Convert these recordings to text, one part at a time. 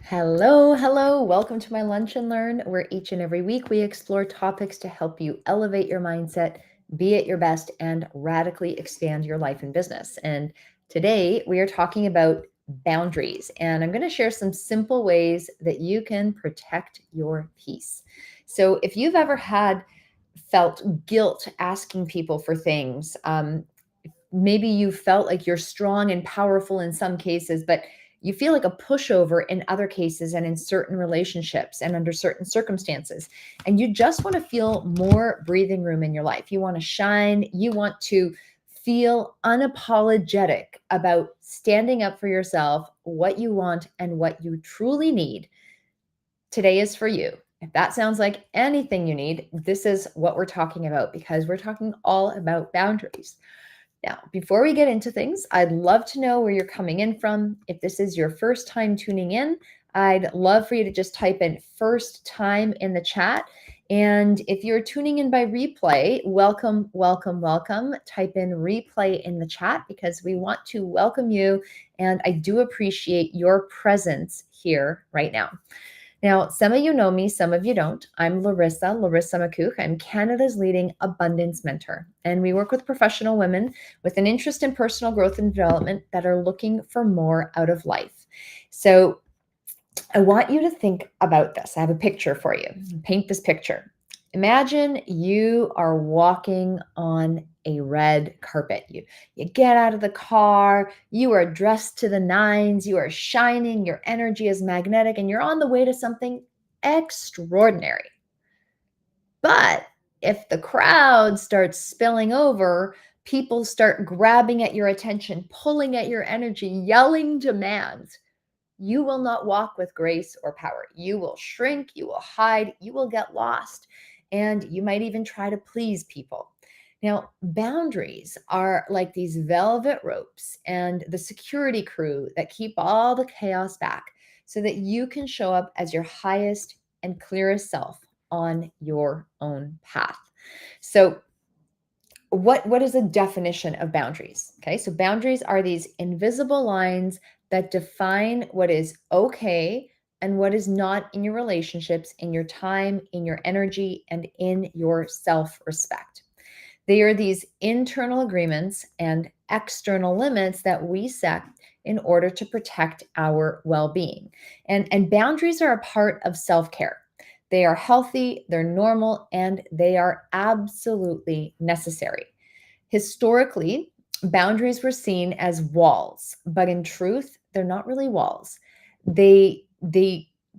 Hello, hello. Welcome to my Lunch and Learn, where each and every week we explore topics to help you elevate your mindset, be at your best, and radically expand your life and business. And today we are talking about boundaries, and I'm going to share some simple ways that you can protect your peace. So, if you've ever felt guilt asking people for things, maybe you felt like you're strong and powerful in some cases, but you feel like a pushover in other cases and in certain relationships and under certain circumstances. And you just want to feel more breathing room in your life. You want to shine. You want to feel unapologetic about standing up for yourself, what you want, and what you truly need. Today is for you. If that sounds like anything you need, this is what we're talking about because we're talking all about boundaries. Now, before we get into things, I'd love to know where you're coming in from. If this is your first time tuning in, I'd love for you to just type in first time in the chat. And if you're tuning in by replay, welcome, welcome, welcome. Type in replay in the chat because we want to welcome you. And I do appreciate your presence here right now. Now, some of you know me, some of you don't. I'm Larissa McCook. I'm Canada's leading abundance mentor, and we work with professional women with an interest in personal growth and development that are looking for more out of life. So I want you to think about this. I have a picture for you. Paint this picture. Imagine you are walking on a red carpet. You get out of the car, you are dressed to the nines, you are shining, your energy is magnetic, and you're on the way to something extraordinary. But if the crowd starts spilling over, people start grabbing at your attention, pulling at your energy, yelling demands, you will not walk with grace or power. You will shrink, you will hide, you will get lost, and you might even try to please people. Now, boundaries are like these velvet ropes and the security crew that keep all the chaos back so that you can show up as your highest and clearest self on your own path. So, what is the definition of boundaries? Okay, so boundaries are these invisible lines that define what is okay and what is not in your relationships, in your time, in your energy, and in your self-respect. They are these internal agreements and external limits that we set in order to protect our well-being. And boundaries are a part of self-care. They are healthy, they're normal, and they are absolutely necessary. Historically, boundaries were seen as walls, but in truth, they're not really walls.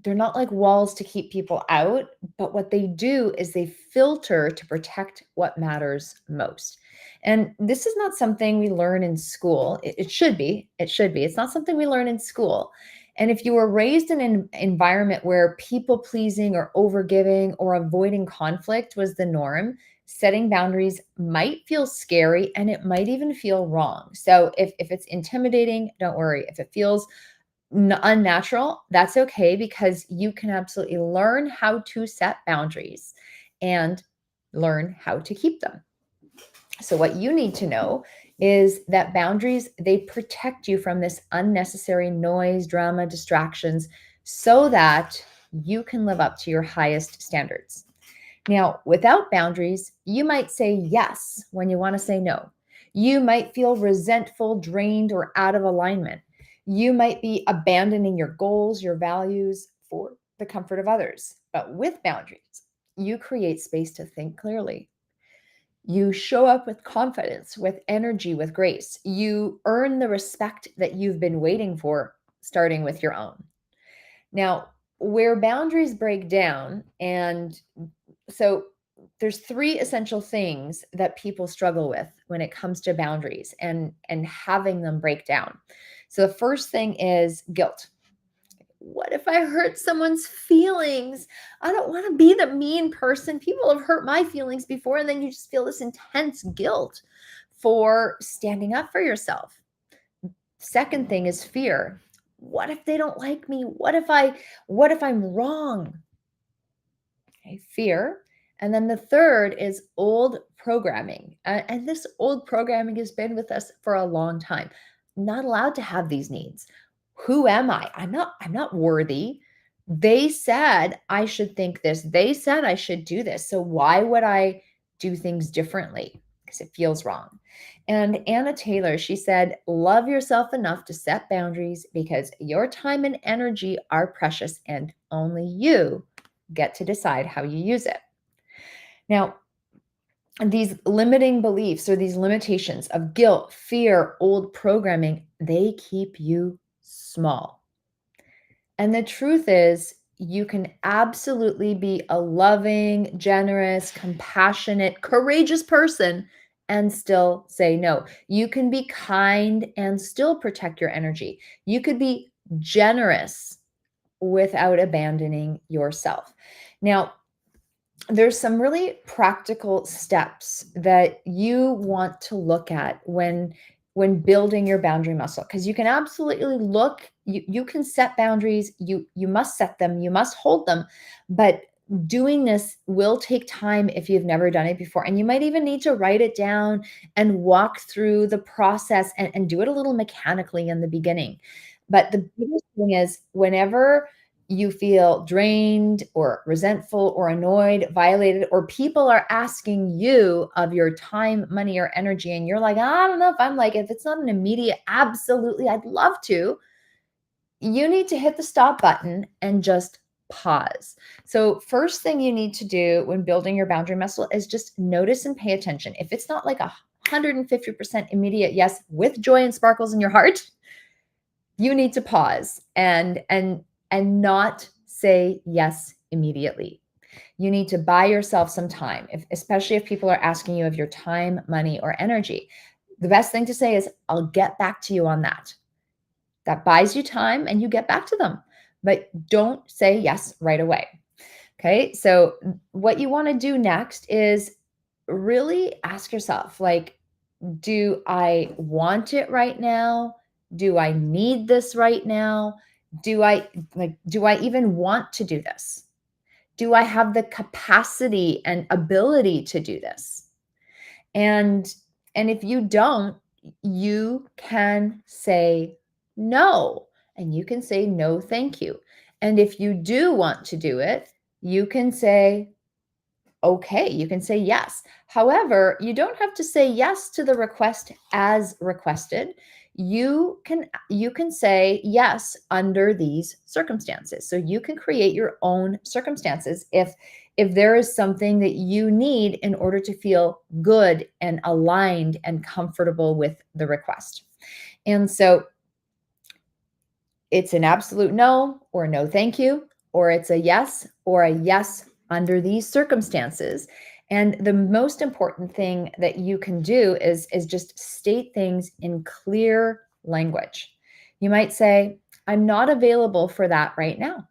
They're not like walls to keep people out, but what they do is they filter to protect what matters most. And this is not something we learn in school. It should be. It should be. It's not something we learn in school. And if you were raised in an environment where people pleasing or overgiving or avoiding conflict was the norm, setting boundaries might feel scary and it might even feel wrong. So if it's intimidating, don't worry. If it feels unnatural, that's okay because you can absolutely learn how to set boundaries and learn how to keep them. So what you need to know is that boundaries, they protect you from this unnecessary noise, drama, distractions so that you can live up to your highest standards. Now, without boundaries, you might say yes when you want to say no. You might feel resentful, drained, or out of alignment. You might be abandoning your goals, your values for the comfort of others. But with boundaries, you create space to think clearly. You show up with confidence, with energy, with grace. You earn the respect that you've been waiting for, starting with your own. Now, where boundaries break down, and so there's three essential things that people struggle with when it comes to boundaries and having them break down. So the first thing is guilt. What if I hurt someone's feelings? I don't want to be the mean person. People have hurt my feelings before, and then you just feel this intense guilt for standing up for yourself. Second thing is fear. What if they don't like me? What if I'm wrong? Okay, fear. And then the third is old programming. And this old programming has been with us for a long time. Not allowed to have these needs. Who am I? I'm not worthy. They said I should think this. They said I should do this. So why would I do things differently? Because it feels wrong. And Anna Taylor, she said, love yourself enough to set boundaries because your time and energy are precious and only you get to decide how you use it. Now, these limiting beliefs or these limitations of guilt, fear, old programming, they keep you small. And the truth is, you can absolutely be a loving, generous, compassionate, courageous person and still say no. You can be kind and still protect your energy. You could be generous without abandoning yourself. Now, there's some really practical steps that you want to look at when building your boundary muscle, because you can absolutely look, you can set boundaries, you must set them, you must hold them, but doing this will take time if you've never done it before, and you might even need to write it down and walk through the process and do it a little mechanically in the beginning. But the biggest thing is, whenever you feel drained or resentful or annoyed, violated, or people are asking you of your time, money, or energy, and you're like, I don't know if I'm like, if it's not an immediate, absolutely, I'd love to, you need to hit the stop button and just pause. So, first thing you need to do when building your boundary muscle is just notice and pay attention. If it's not like 150% immediate yes with joy and sparkles in your heart, you need to pause and not say yes immediately. You need to buy yourself some time, especially if people are asking you of your time, money, or energy. The best thing to say is, I'll get back to you on that. That buys you time and you get back to them, but don't say yes right away. Okay. So, what you want to do next is really ask yourself, like, do I want it right now? Do I need this right now? Do I even want to do this? Do I have the capacity and ability to do this? And and if you don't, you can say no. And you can say no, thank you. And if you do want to do it, you can say okay, you can say yes. However, you don't have to say yes to the request as requested. You can say yes under these circumstances. So you can create your own circumstances if there is something that you need in order to feel good and aligned and comfortable with the request. And so it's an absolute no or no thank you, or it's a yes or a yes under these circumstances. And the most important thing that you can do is just state things in clear language. You might say, I'm not available for that right now.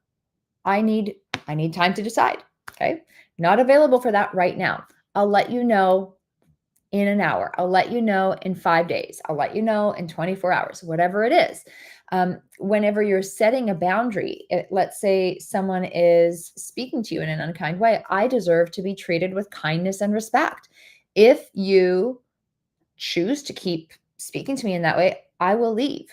I need time to decide. Okay? Not available for that right now. I'll let you know in an hour. I'll let you know in 5 days. I'll let you know in 24 hours, whatever it is. Whenever you're setting a boundary, let's say someone is speaking to you in an unkind way, I deserve to be treated with kindness and respect. If you choose to keep speaking to me in that way, I will leave.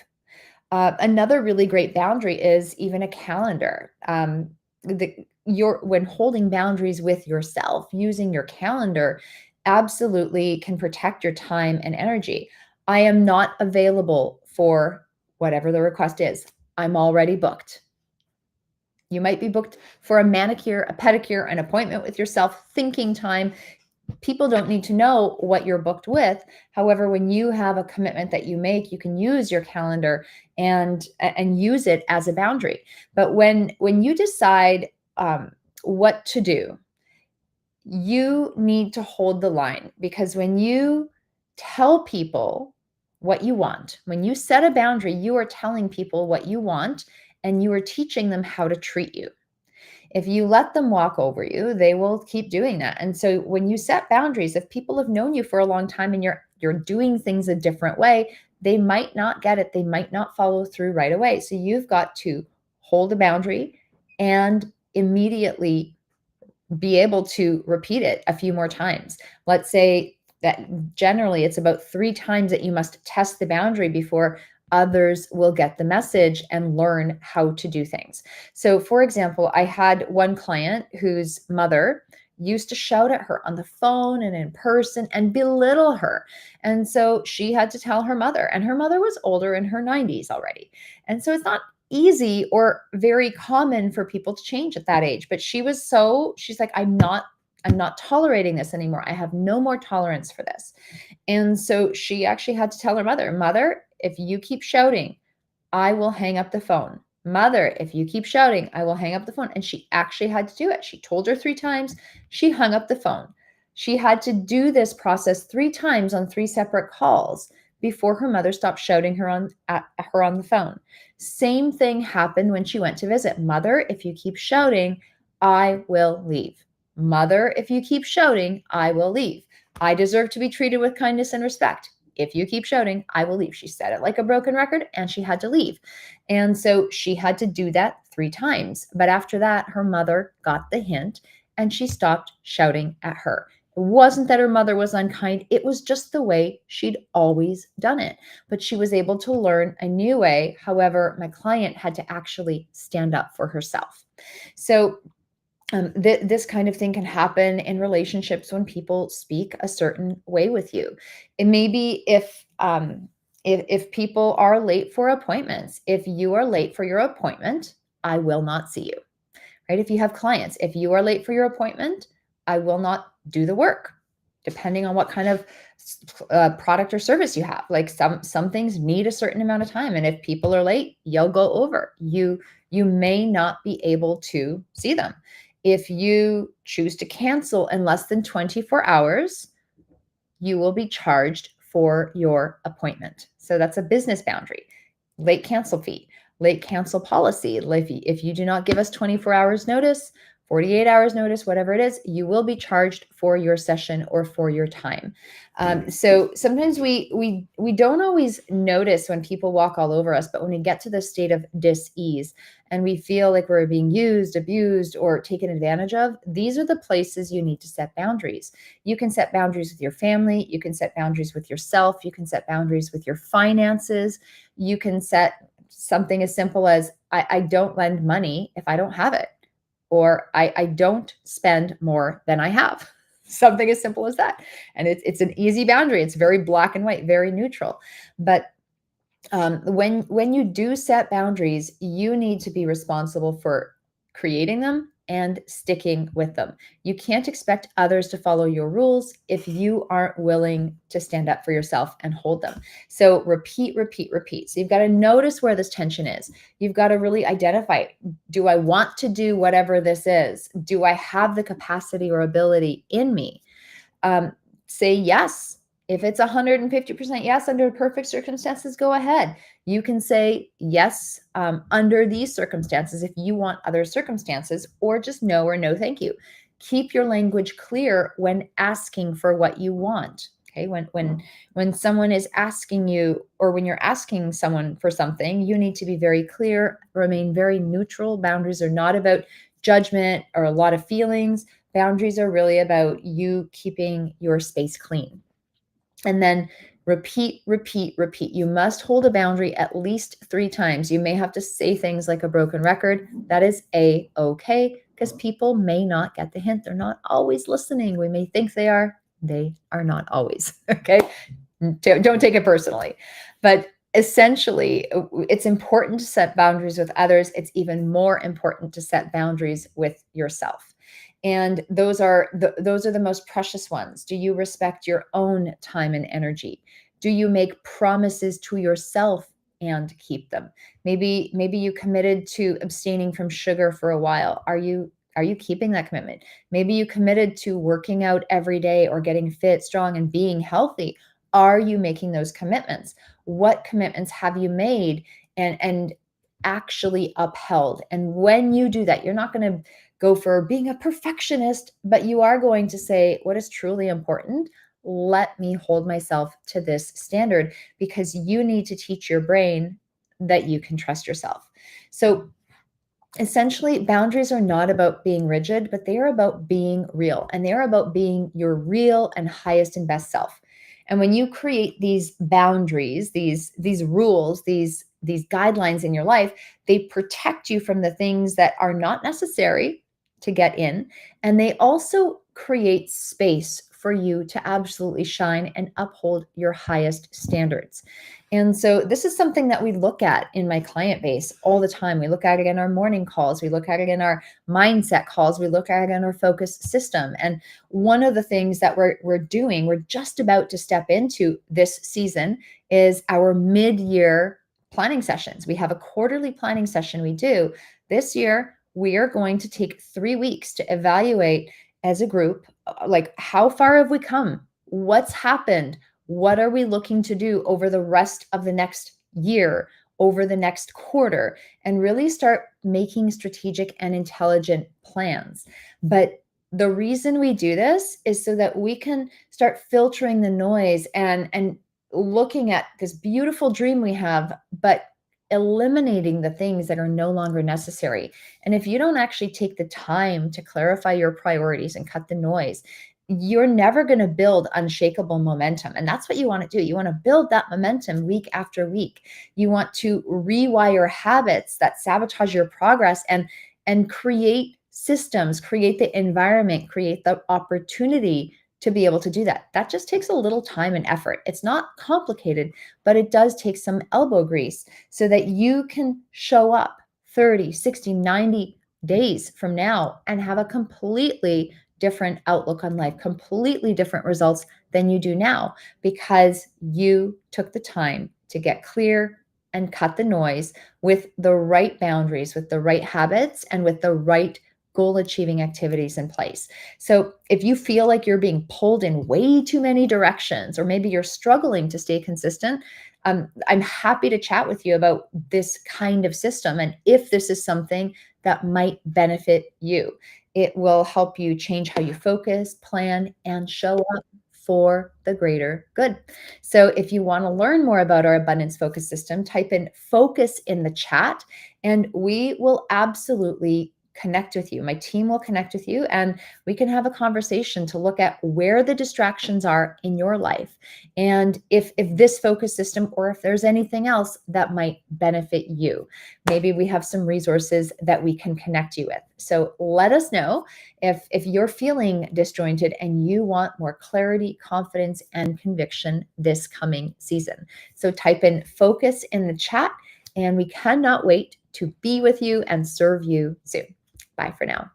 Another really great boundary is even a calendar. When holding boundaries with yourself, using your calendar absolutely can protect your time and energy. I am not available for whatever the request is. I'm already booked. You might be booked for a manicure, a pedicure, an appointment with yourself, thinking time. People don't need to know what you're booked with. However, when you have a commitment that you make, you can use your calendar and use it as a boundary. But when you decide what to do, you need to hold the line, because when you tell people what you want, when you set a boundary, you are telling people what you want and you are teaching them how to treat you. If you let them walk over you, they will keep doing that. And so when you set boundaries, if people have known you for a long time and you're doing things a different way, they might not get it. They might not follow through right away. So you've got to hold a boundary and immediately be able to repeat it a few more times. Let's say that generally it's about 3 times that you must test the boundary before others will get the message and learn how to do things. So, for example, I had one client whose mother used to shout at her on the phone and in person and belittle her. And so she had to tell her mother, and her mother was older, in her 90s already. And so it's not easy or very common for people to change at that age. But she's like, I'm not tolerating this anymore. I have no more tolerance for this. And so she actually had to tell her mother, Mother, if you keep shouting, I will hang up the phone. Mother, if you keep shouting, I will hang up the phone. And she actually had to do it. She told her 3 times. She hung up the phone. She had to do this process 3 times on 3 separate calls before her mother stopped shouting at her on the phone. Same thing happened when she went to visit. Mother, if you keep shouting, I will leave. Mother, if you keep shouting, I will leave. I deserve to be treated with kindness and respect. If you keep shouting, I will leave. She said it like a broken record, and she had to leave. And so she had to do that 3 times. But after that, her mother got the hint and she stopped shouting at her. It wasn't that her mother was unkind. It was just the way she'd always done it. But she was able to learn a new way. However, my client had to actually stand up for herself. So this kind of thing can happen in relationships when people speak a certain way with you. It may be if people are late for appointments. If you are late for your appointment, I will not see you. Right? If you have clients, if you are late for your appointment, I will not do the work. Depending on what kind of product or service you have, like some things need a certain amount of time, and if people are late, you'll go over. You may not be able to see them. If you choose to cancel in less than 24 hours, you will be charged for your appointment. So that's a business boundary. Late cancel fee, late cancel policy. If you do not give us 24 hours notice, 48 hours notice, whatever it is, you will be charged for your session or for your time. So sometimes we don't always notice when people walk all over us, but when we get to the state of dis-ease and we feel like we're being used, abused, or taken advantage of, these are the places you need to set boundaries. You can set boundaries with your family. You can set boundaries with yourself. You can set boundaries with your finances. You can set something as simple as I don't lend money if I don't have it, or I don't spend more than I have. Something as simple as that. And it's an easy boundary. It's very black and white, very neutral. But when you do set boundaries, you need to be responsible for creating them and sticking with them. You can't expect others to follow your rules if you aren't willing to stand up for yourself and hold them. So repeat, repeat, repeat. So you've got to notice where this tension is. You've got to really identify, do I want to do whatever this is? Do I have the capacity or ability in me? Say yes. If it's 150% yes under perfect circumstances, go ahead. You can say yes under these circumstances if you want other circumstances, or just no or no thank you. Keep your language clear when asking for what you want. Okay, when someone is asking you, or when you're asking someone for something, you need to be very clear, remain very neutral. Boundaries are not about judgment or a lot of feelings. Boundaries are really about you keeping your space clean. And then repeat, repeat, repeat. You must hold a boundary at least 3 times. You may have to say things like a broken record. That is A-okay, because people may not get the hint. They're not always listening. We may think they are. They are not always. Okay. Don't take it personally. But essentially, it's important to set boundaries with others. It's even more important to set boundaries with yourself. And those are the most precious ones. Do you respect your own time and energy? Do you make promises to yourself and keep them? Maybe you committed to abstaining from sugar for a while. Are you keeping that commitment? Maybe you committed to working out every day or getting fit, strong, and being healthy. Are you making those commitments? What commitments have you made and actually upheld? And when you do that, you're not going to go for being a perfectionist, but you are going to say, what is truly important? Let me hold myself to this standard, because you need to teach your brain that you can trust yourself. So essentially, boundaries are not about being rigid, but they are about being real, and they are about being your real and highest and best self. And when you create these boundaries, these rules, these guidelines in your life, they protect you from the things that are not necessary to get in, and they also create space for you to absolutely shine and uphold your highest standards. And so this is something that we look at in my client base all the time. We look at it in our morning calls, we look at it in our mindset calls, we look at it in our focus system. And one of the things that we're doing, we're just about to step into this season, is our mid-year planning sessions. We have a quarterly planning session we do. This year, we are going to take 3 weeks to evaluate as a group, like, how far have we come? What's happened? What are we looking to do over the rest of the next year, over the next quarter, and really start making strategic and intelligent plans. But the reason we do this is so that we can start filtering the noise and looking at this beautiful dream we have, but eliminating the things that are no longer necessary. And if you don't actually take the time to clarify your priorities and cut the noise, you're never going to build unshakable momentum. And that's what you want to do. You want to build that momentum week after week. You want to rewire habits that sabotage your progress and create systems, create the environment, create the opportunity to be able to do that. That just takes a little time and effort. It's not complicated, but it does take some elbow grease so that you can show up 30, 60, 90 days from now and have a completely different outlook on life, completely different results than you do now, because you took the time to get clear and cut the noise with the right boundaries, with the right habits, and with the right goal achieving activities in place. So if you feel like you're being pulled in way too many directions, or maybe you're struggling to stay consistent, I'm happy to chat with you about this kind of system and if this is something that might benefit you. It will help you change how you focus, plan, and show up for the greater good. So if you want to learn more about our abundance focus system, type in focus in the chat and we will absolutely connect with you. My team will connect with you and we can have a conversation to look at where the distractions are in your life, and if this focus system or if there's anything else that might benefit you. Maybe we have some resources that we can connect you with. So let us know if you're feeling disjointed and you want more clarity, confidence, and conviction this coming season. So type in focus in the chat and we cannot wait to be with you and serve you soon. Bye for now.